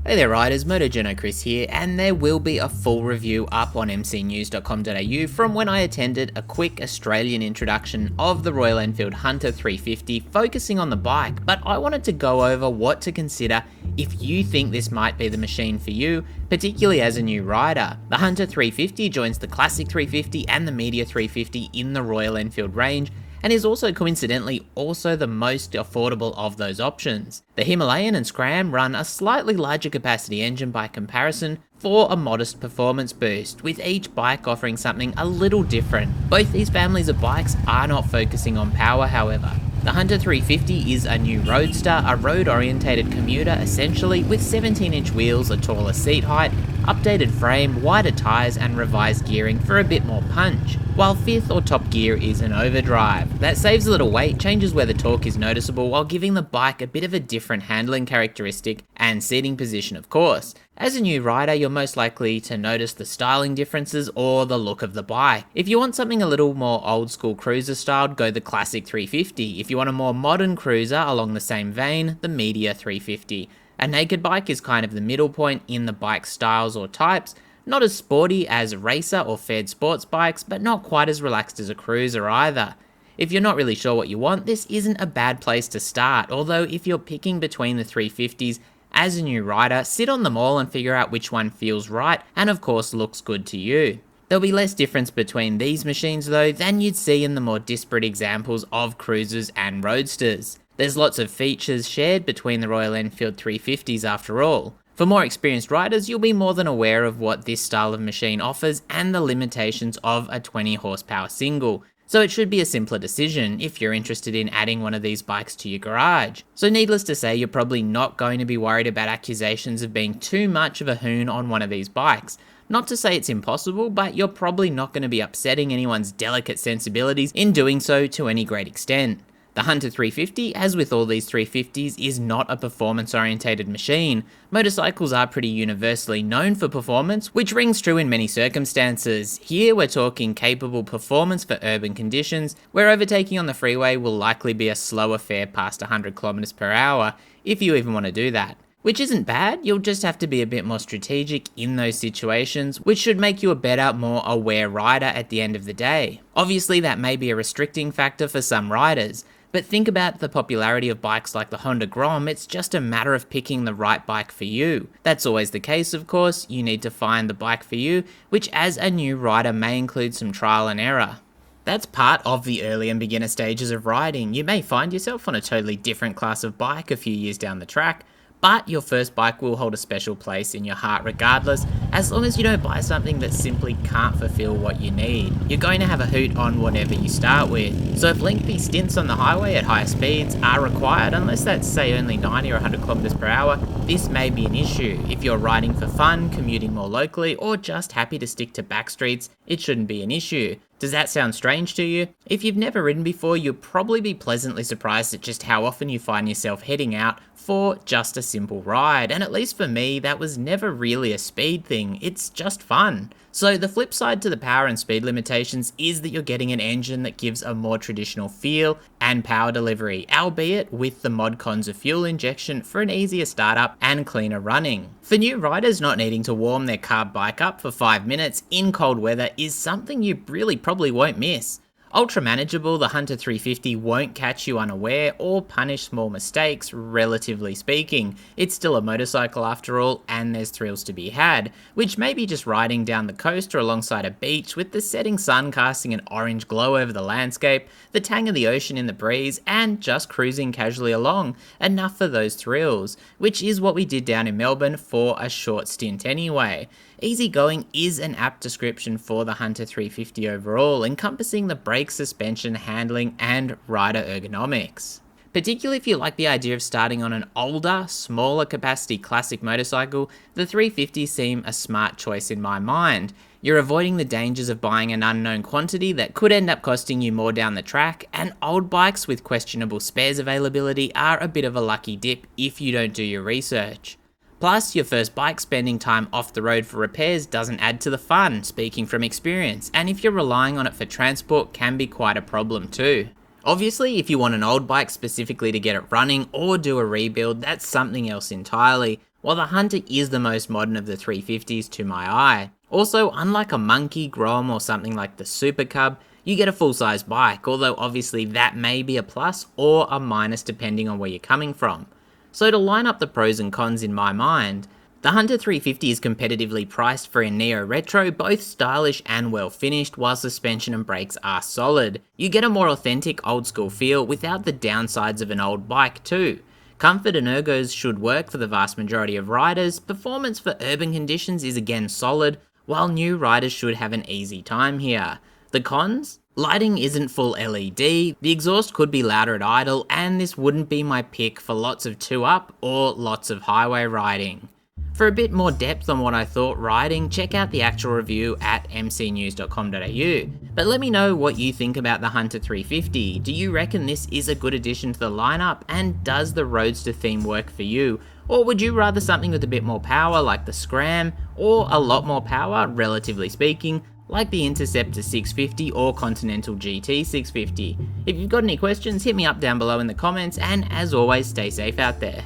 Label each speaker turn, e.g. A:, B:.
A: Hey there riders, Journo Kris here, and there will be a full review up on mcnews.com.au from when I attended a quick Australian introduction of the Royal Enfield Hunter 350 focusing on the bike, but I wanted to go over what to consider if you think this might be the machine for you, particularly as a new rider. The Hunter 350 joins the Classic 350 and the Meteor 350 in the Royal Enfield range, and is also coincidentally also the most affordable of those options. The Himalayan and Scram run a slightly larger capacity engine by comparison for a modest performance boost, with each bike offering something a little different. Both these families of bikes are not focusing on power, however. The Hunter 350 is a new roadster, a road-orientated commuter essentially, with 17-inch wheels, a taller seat height, updated frame, wider tyres and revised gearing for a bit more punch, while fifth or top gear is an overdrive. That saves a little weight, changes where the torque is noticeable while giving the bike a bit of a different handling characteristic and seating position of course. As a new rider, you're most likely to notice the styling differences or the look of the bike. If you want something a little more old school cruiser styled, go the Classic 350. If you want a more modern cruiser along the same vein, the Meteor 350. A naked bike is kind of the middle point in the bike styles or types, not as sporty as racer or fared sports bikes, but not quite as relaxed as a cruiser either. If you're not really sure what you want, this isn't a bad place to start, although if you're picking between the 350s as a new rider, sit on them all and figure out which one feels right and of course looks good to you. There'll be less difference between these machines though than you'd see in the more disparate examples of cruisers and roadsters. There's lots of features shared between the Royal Enfield 350s after all. For more experienced riders, you'll be more than aware of what this style of machine offers and the limitations of a 20 horsepower single, so it should be a simpler decision if you're interested in adding one of these bikes to your garage. So needless to say, you're probably not going to be worried about accusations of being too much of a hoon on one of these bikes. Not to say it's impossible, but you're probably not going to be upsetting anyone's delicate sensibilities in doing so to any great extent. The Hunter 350, as with all these 350s, is not a performance-orientated machine. Motorcycles are pretty universally known for performance, which rings true in many circumstances. Here we're talking capable performance for urban conditions, where overtaking on the freeway will likely be a slow affair past 100 km per hour, if you even want to do that. Which isn't bad, you'll just have to be a bit more strategic in those situations, which should make you a better, more aware rider at the end of the day. Obviously that may be a restricting factor for some riders, but think about the popularity of bikes like the Honda Grom. It's just a matter of picking the right bike for you. That's always the case, of course. You need to find the bike for you, which as a new rider may include some trial and error. That's part of the early and beginner stages of riding. You may find yourself on a totally different class of bike a few years down the track, but your first bike will hold a special place in your heart regardless, as long as you don't buy something that simply can't fulfill what you need. You're going to have a hoot on whatever you start with. So if lengthy stints on the highway at higher speeds are required, unless that's say only 90 or 100 km per hour, this may be an issue. If you're riding for fun, commuting more locally, or just happy to stick to back streets, it shouldn't be an issue. Does that sound strange to you? If you've never ridden before, you'll probably be pleasantly surprised at just how often you find yourself heading out for just a simple ride, and at least for me, that was never really a speed thing, it's just fun. So the flip side to the power and speed limitations is that you're getting an engine that gives a more traditional feel and power delivery, albeit with the mod cons of fuel injection for an easier startup and cleaner running. For new riders, not needing to warm their carb bike up for 5 minutes in cold weather is something you really probably won't miss. Ultra manageable, the Hunter 350 won't catch you unaware or punish small mistakes, relatively speaking. It's still a motorcycle after all, and there's thrills to be had, which may be just riding down the coast or alongside a beach with the setting sun casting an orange glow over the landscape, the tang of the ocean in the breeze, and just cruising casually along. Enough for those thrills, which is what we did down in Melbourne for a short stint anyway. Easygoing is an apt description for the Hunter 350 overall, encompassing the brake, suspension, handling, and rider ergonomics. Particularly if you like the idea of starting on an older, smaller capacity classic motorcycle, the 350 seem a smart choice in my mind. You're avoiding the dangers of buying an unknown quantity that could end up costing you more down the track, and old bikes with questionable spares availability are a bit of a lucky dip if you don't do your research. Plus, your first bike spending time off the road for repairs doesn't add to the fun, speaking from experience, and if you're relying on it for transport can be quite a problem too. Obviously, if you want an old bike specifically to get it running or do a rebuild, that's something else entirely, while the Hunter is the most modern of the 350s to my eye. Also, unlike a Monkey, Grom or something like the Super Cub, you get a full-size bike, although obviously that may be a plus or a minus depending on where you're coming from. So to line up the pros and cons in my mind, the Hunter 350 is competitively priced for a neo-retro, both stylish and well finished, while suspension and brakes are solid. You get a more authentic old school feel without the downsides of an old bike too. Comfort and ergos should work for the vast majority of riders, performance for urban conditions is again solid, while new riders should have an easy time here. The cons? Lighting isn't full LED, the exhaust could be louder at idle, and this wouldn't be my pick for lots of 2-up or lots of highway riding. For a bit more depth on what I thought riding, check out the actual review at mcnews.com.au. But let me know what you think about the Hunter 350. Do you reckon this is a good addition to the lineup, and does the roadster theme work for you? Or would you rather something with a bit more power like the Scram, or a lot more power, relatively speaking, like the Interceptor 650 or Continental GT 650? If you've got any questions, hit me up down below in the comments, and as always, stay safe out there.